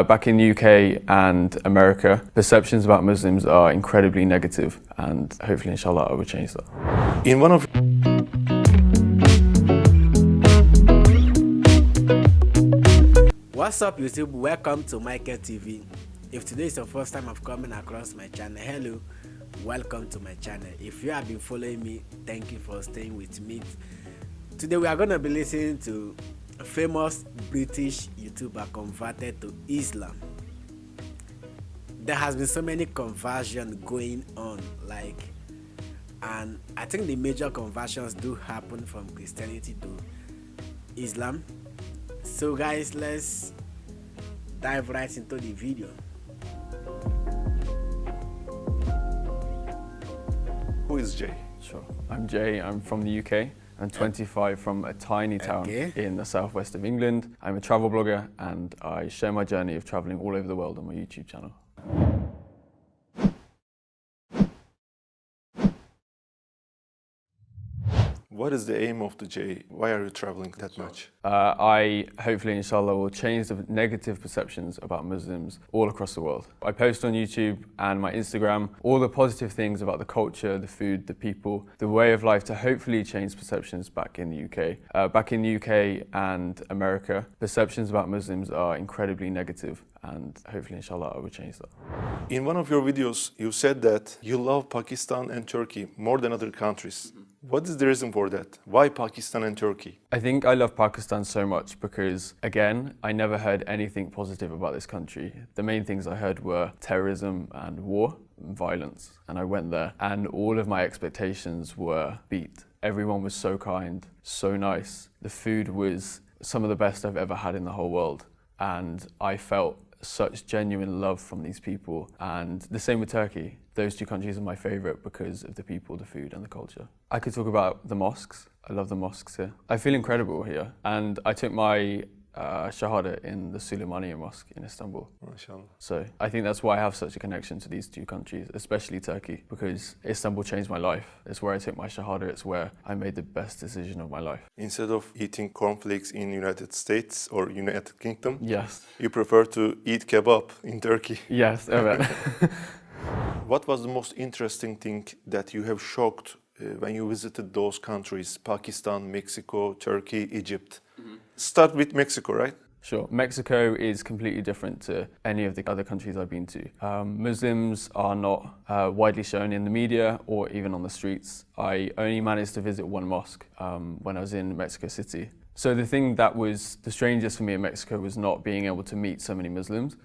Back in the UK and America, perceptions about Muslims are incredibly negative, and hopefully, inshallah, I will change that. In one of What's up, YouTube? Welcome to Michael TV. If today is the first time of coming across my channel, hello, welcome to my channel. If you have been following me, thank you for staying with me. Today we are going to be listening to a famous British YouTuber converted to Islam. There has been so many conversions going on, and I think the major conversions do happen from Christianity to Islam. So guys, let's dive right into the video. Who is Jay? Sure. I'm Jay. I'm from the UK. I'm 25 from a tiny town in the southwest of England. I'm a travel blogger and I share my journey of traveling all over the world on my YouTube channel. What is the aim of the Jay? Why are you traveling that much? I hopefully, inshallah, will change the negative perceptions about Muslims all across the world. I post on YouTube and my Instagram all the positive things about the culture, the food, the people, the way of life to hopefully change perceptions back in the UK. Back in the UK and America, perceptions about Muslims are incredibly negative, and hopefully, inshallah, I will change that. In one of your videos, you said that you love Pakistan and Turkey more than other countries. What is the reason for that? Why Pakistan and Turkey? I think I love Pakistan so much because, again, I never heard anything positive about this country. The main things I heard were terrorism and war and violence. And I went there and all of my expectations were beat. Everyone was so kind, so nice. The food was some of the best I've ever had in the whole world. And I felt such genuine love from these people. And the same with Turkey. Those two countries are my favorite because of the people, the food and the culture. I could talk about the mosques. I love the mosques here. I feel incredible here. And I took my Shahada in the Süleymaniye Mosque in Istanbul. MashaAllah. So I think that's why I have such a connection to these two countries, especially Turkey, because Istanbul changed my life. It's where I took my Shahada. It's where I made the best decision of my life. Instead of eating cornflakes in United States or United Kingdom, Yes. you prefer to eat kebab in Turkey. Yes, evet. What was the most interesting thing that you have shocked when you visited those countries? Pakistan, Mexico, Turkey, Egypt. Start with Mexico, right? Sure. Mexico is completely different to any of the other countries I've been to. Muslims are not widely shown in the media or even on the streets. I only managed to visit one mosque when I was in Mexico City. So the thing that was the strangest for me in Mexico was not being able to meet so many Muslims.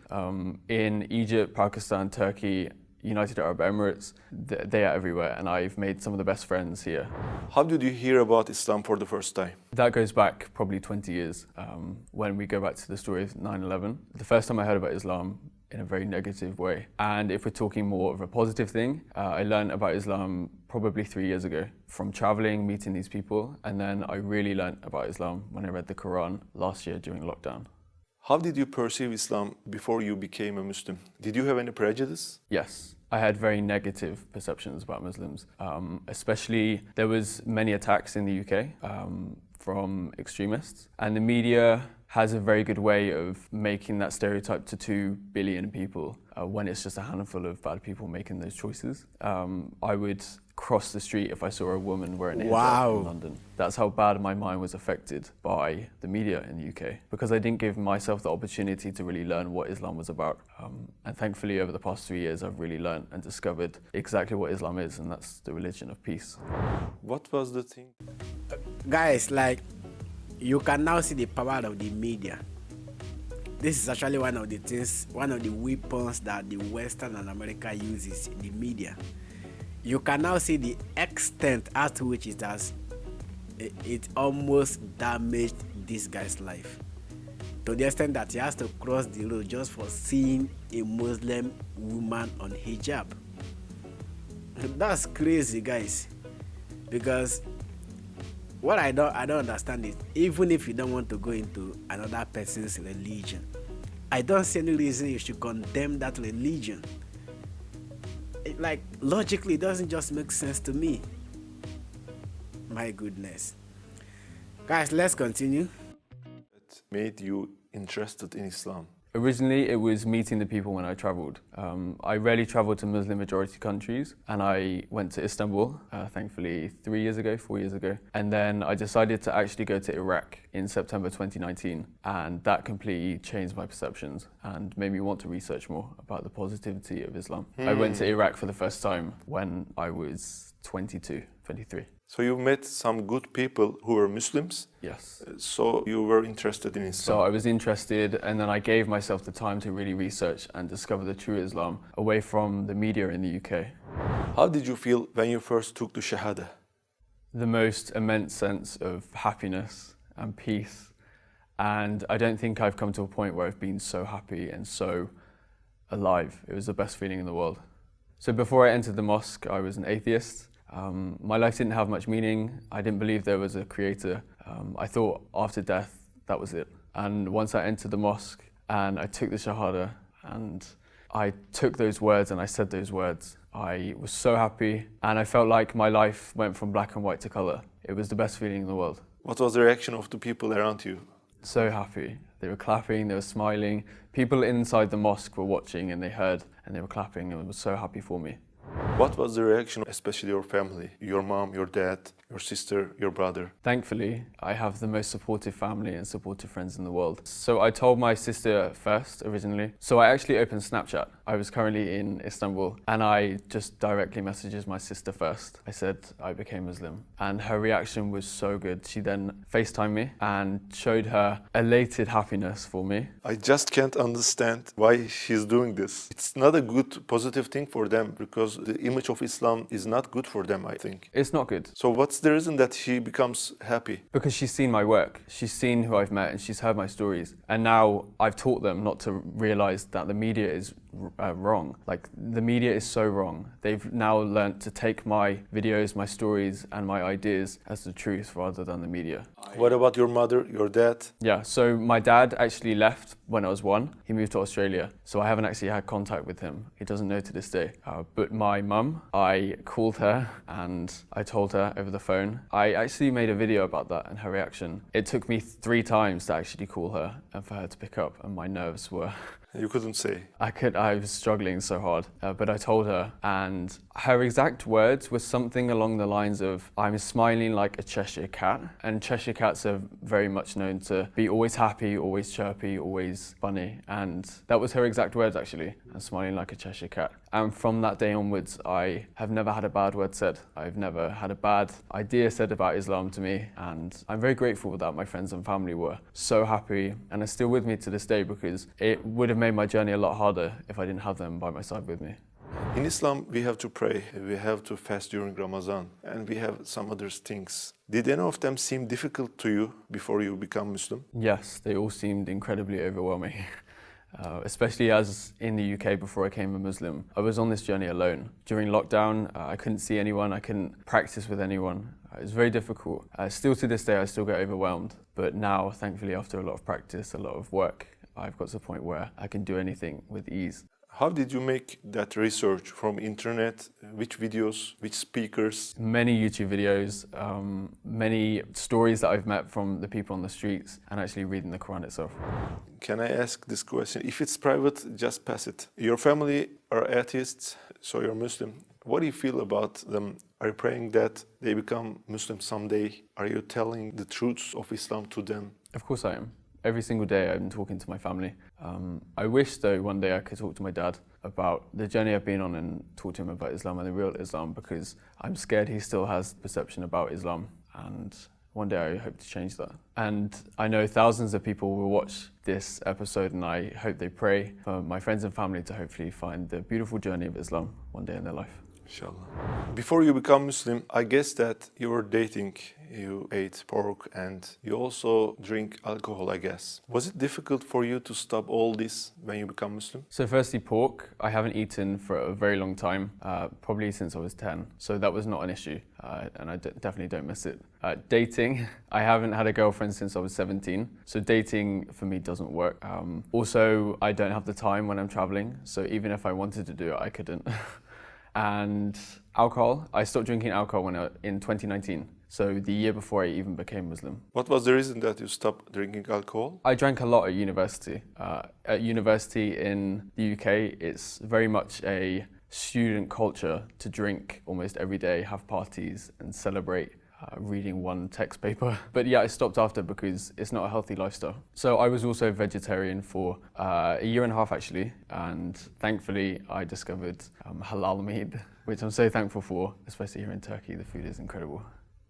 In Egypt, Pakistan, Turkey, United Arab Emirates, they are everywhere, and I've made some of the best friends here. How did you hear about Islam for the first time? That goes back probably 20 years, when we go back to the story of 9/11. The first time I heard about Islam in a very negative way. And if we're talking more of a positive thing, I learned about Islam probably 3 years ago from traveling, meeting these people, and then I really learned about Islam when I read the Quran last year during lockdown. How did you perceive Islam before you became a Muslim? Did you have any prejudice? Yes, I had very negative perceptions about Muslims. Especially, there was many attacks in the UK from extremists, and the media has a very good way of making that stereotype to 2 billion people when it's just a handful of bad people making those choices. I would cross the street if I saw a woman wearing a hijab in London. That's how bad my mind was affected by the media in the UK, because I didn't give myself the opportunity to really learn what Islam was about. And thankfully, over the past 3 years, I've really learned and discovered exactly what Islam is, and that's the religion of peace. What was the thing? Guys, you can now see the power of the media. This is actually one of the weapons that the Western and America uses in the media. You can now see the extent at which it almost damaged this guy's life, to the extent that he has to cross the road just for seeing a Muslim woman on hijab. That's crazy, guys, because what I don't understand is, even if you don't want to go into another person's religion, I don't see any reason you should condemn that religion. Logically, it doesn't just make sense to me. My goodness. Guys, let's continue. What made you interested in Islam? Originally, it was meeting the people when I travelled. I rarely travelled to Muslim majority countries, and I went to Istanbul, thankfully 4 years ago. And then I decided to actually go to Iraq in September 2019, and that completely changed my perceptions and made me want to research more about the positivity of Islam. I went to Iraq for the first time when I was 22, 23. So you met some good people who were Muslims? Yes. So you were interested in Islam? So I was interested, and then I gave myself the time to really research and discover the true Islam away from the media in the UK. How did you feel when you first took the Shahada? The most immense sense of happiness and peace, and I don't think I've come to a point where I've been so happy and so alive. It was the best feeling in the world. So before I entered the mosque, I was an atheist. My life didn't have much meaning. I didn't believe there was a creator. I thought after death, that was it. And once I entered the mosque and I took the Shahada and I took those words and I said those words, I was so happy, and I felt like my life went from black and white to color. It was the best feeling in the world. What was the reaction of the people around you? So happy. They were clapping, they were smiling. People inside the mosque were watching and they heard and they were clapping and were so happy for me. What was the reaction, especially your family, your mom, your dad, your sister, your brother? Thankfully, I have the most supportive family and supportive friends in the world. So I told my sister first, originally. So I actually opened Snapchat. I was currently in Istanbul and I just directly messaged my sister first. I said I became Muslim, and her reaction was so good. She then FaceTimed me and showed her elated happiness for me. I just can't understand why she's doing this. It's not a good, positive thing for them, because the image of Islam is not good for them, I think. It's not good. So what's the reason that she becomes happy? Because she's seen my work, she's seen who I've met, and she's heard my stories. And now I've taught them not to realize that the media is wrong. Like, the media is so wrong. They've now learnt to take my videos, my stories, and my ideas as the truth rather than the media. What about your mother, your dad? Yeah, so my dad actually left when I was 1. He moved to Australia, so I haven't actually had contact with him. He doesn't know to this day. But my mum, I called her and I told her over the phone. I actually made a video about that and her reaction. It took me 3 times to actually call her and for her to pick up, and my nerves were... You couldn't say. I was struggling so hard, but I told her, and her exact words were something along the lines of, I'm smiling like a Cheshire cat, and Cheshire cats are very much known to be always happy, always chirpy, always funny, and that was her exact words actually, I'm smiling like a Cheshire cat. And from that day onwards, I have never had a bad word said. I've never had a bad idea said about Islam to me, and I'm very grateful that my friends and family were so happy and are still with me to this day, because it would have made my journey a lot harder if I didn't have them by my side with me. In Islam, we have to pray, we have to fast during Ramadan, and we have some other things. Did any of them seem difficult to you before you become Muslim? Yes, they all seemed incredibly overwhelming. Especially as in the UK before I became a Muslim. I was on this journey alone. During lockdown, I couldn't see anyone, I couldn't practice with anyone. It was very difficult. Still to this day, I still get overwhelmed. But now, thankfully, after a lot of practice, a lot of work, I've got to the point where I can do anything with ease. How did you make that research? From internet? Which videos? Which speakers? Many YouTube videos, many stories that I've met from the people on the streets, and actually reading the Quran itself. Can I ask this question? If it's private, just pass it. Your family are atheists, so you're Muslim. What do you feel about them? Are you praying that they become Muslim someday? Are you telling the truths of Islam to them? Of course I am. Every single day I'm talking to my family. I wish though one day I could talk to my dad about the journey I've been on and talk to him about Islam and the real Islam, because I'm scared he still has perception about Islam, and one day I hope to change that. And I know thousands of people will watch this episode, and I hope they pray for my friends and family to hopefully find the beautiful journey of Islam one day in their life. Inshallah. Before you become Muslim, I guess that you were dating, you ate pork, and you also drink alcohol, I guess. Was it difficult for you to stop all this when you become Muslim? So firstly, pork, I haven't eaten for a very long time, probably since I was 10. So that was not an issue, and I definitely don't miss it. Dating, I haven't had a girlfriend since I was 17. So dating for me doesn't work. Also, I don't have the time when I'm traveling. So even if I wanted to do it, I couldn't. And alcohol, I stopped drinking alcohol in 2019. So the year before I even became Muslim. What was the reason that you stopped drinking alcohol? I drank a lot at university. At university in the UK, it's very much a student culture to drink almost every day, have parties and celebrate reading one text paper. But yeah, I stopped after because it's not a healthy lifestyle. So I was also vegetarian for a year and a half actually, and thankfully I discovered halal meat, which I'm so thankful for, especially here in Turkey. The food is incredible.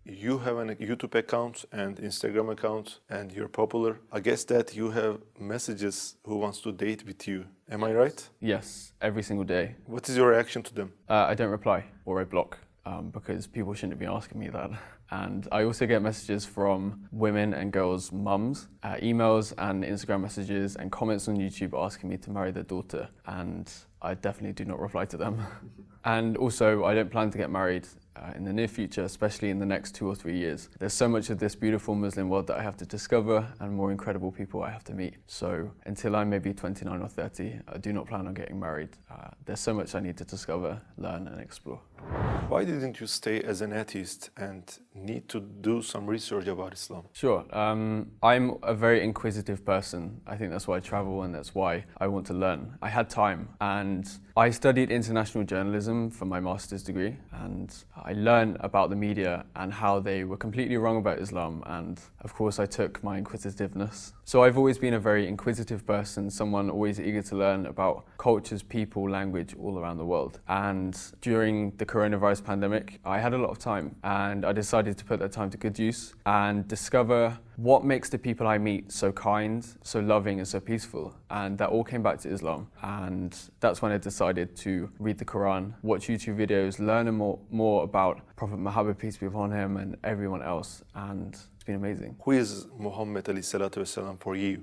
You have a YouTube account and Instagram account, and you're popular. I guess that you have messages who wants to date with you. Am I right? Yes, every single day. What is your reaction to them? I don't reply or I block because people shouldn't be asking me that. And I also get messages from women and girls' mums, emails and Instagram messages and comments on YouTube asking me to marry their daughter. And I definitely do not reply to them. And also, I don't plan to get married in the near future, especially in the next 2 or 3 years. There's so much of this beautiful Muslim world that I have to discover and more incredible people I have to meet. So until I'm maybe 29 or 30, I do not plan on getting married. There's so much I need to discover, learn and explore. Why didn't you stay as an atheist and need to do some research about Islam? Sure. I'm a very inquisitive person. I think that's why I travel and that's why I want to learn. I had time and I studied international journalism for my master's degree, and I learned about the media and how they were completely wrong about Islam, and of course I took my inquisitiveness. So I've always been a very inquisitive person, someone always eager to learn about cultures, people, language all around the world. And during the coronavirus pandemic, I had a lot of time and I decided to put that time to good use and discover what makes the people I meet so kind, so loving and so peaceful. And that all came back to Islam. And that's when I decided to read the Quran, watch YouTube videos, learn more about Prophet Muhammad, peace be upon him, and everyone else. And it's been amazing. Who is Muhammad alayhi salatu wasalam for you?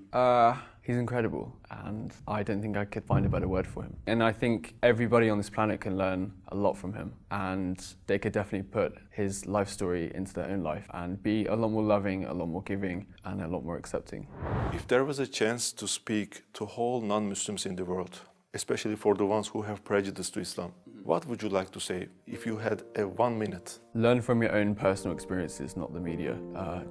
He's incredible, and I don't think I could find a better word for him. And I think everybody on this planet can learn a lot from him, and they could definitely put his life story into their own life and be a lot more loving, a lot more giving, and a lot more accepting. If there was a chance to speak to whole non-Muslims in the world, especially for the ones who have prejudice to Islam, what would you like to say if you had 1 minute? Learn from your own personal experiences, not the media.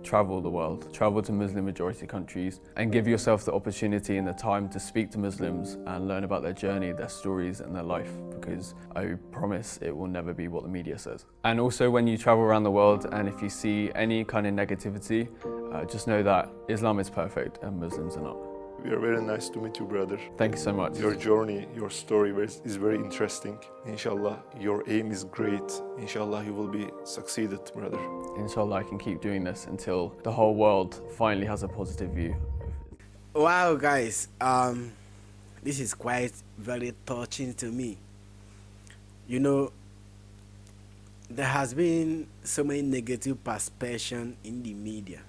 Travel the world, travel to Muslim majority countries, and give yourself the opportunity and the time to speak to Muslims and learn about their journey, their stories and their life, because I promise it will never be what the media says. And also when you travel around the world and if you see any kind of negativity, just know that Islam is perfect and Muslims are not. We are very nice to meet you, brother. Thank you so much. Your journey, your story is very interesting. Inshallah, your aim is great. Inshallah, you will be succeeded, brother. Inshallah, I can keep doing this until the whole world finally has a positive view. Wow, guys, this is quite very touching to me. You know, there has been so many negative perception in the media.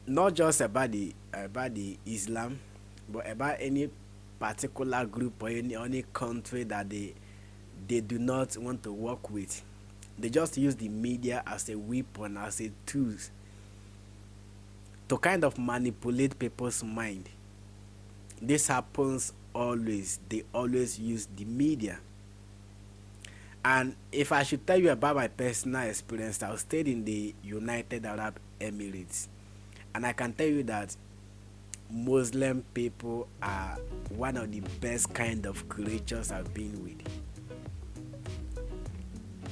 Not just about the Islam, but about any particular group or any country that they do not want to work with. They just use the media as a weapon, as a tool to kind of manipulate people's mind. This happens always. They always use the media. And if I should tell you about my personal experience, I stayed in the United Arab Emirates. And I can tell you that Muslim people are one of the best kind of creatures I've been with.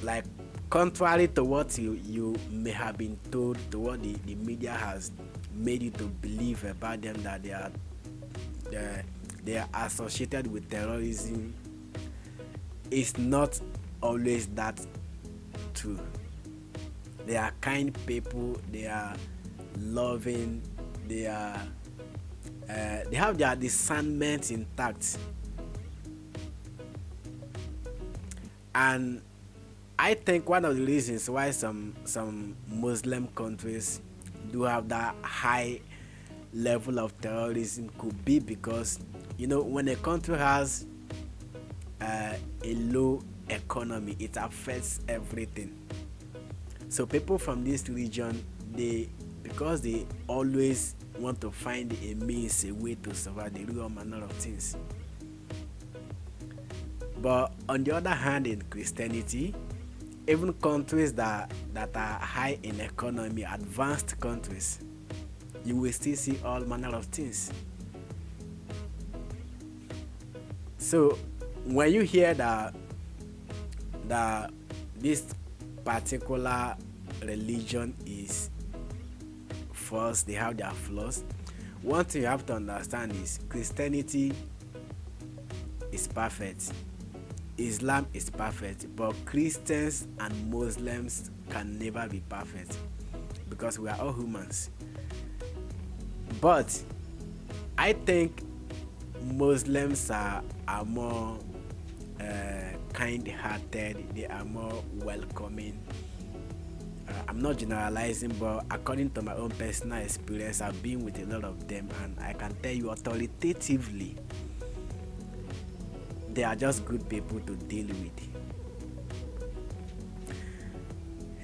Like, contrary to what you may have been told, to what the media has made you to believe about them, that they are associated with terrorism, it's not always that true. They are kind people, they are loving, they have their discernment intact. And I think one of the reasons why some Muslim countries do have that high level of terrorism could be because, you know, when a country has a low economy, it affects everything. So people from this region, because they always want to find a means, a way to survive, they do all manner of things. But on the other hand, in Christianity, even countries that are high in economy, advanced countries, you will still see all manner of things. So when you hear that this particular religion is false, they have their flaws, one thing you have to understand is Christianity is perfect, Islam is perfect, but Christians and Muslims can never be perfect because we are all humans. But I think Muslims are more kind-hearted, they are more welcoming. I'm not generalizing, but according to my own personal experience, I've been with a lot of them, and I can tell you authoritatively, they are just good people to deal with.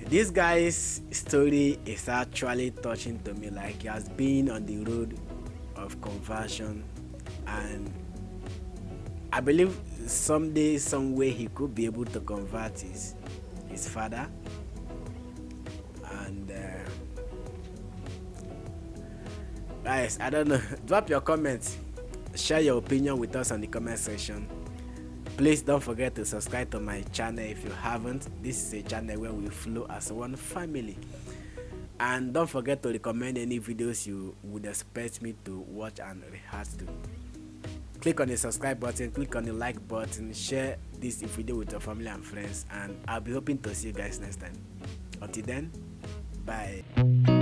This guy's story is actually touching to me, like he has been on the road of conversion, and I believe someday, some way he could be able to convert his father. And guys, I don't know, drop your comments, share your opinion with us on the comment section. Please don't forget to subscribe to my channel if you haven't. This is a channel where we flow as one family. And don't forget to recommend any videos you would expect me to watch and react to. Click on the subscribe button, click on the like button, share this video with your family and friends, and I'll be hoping to see you guys next time. Until then, bye.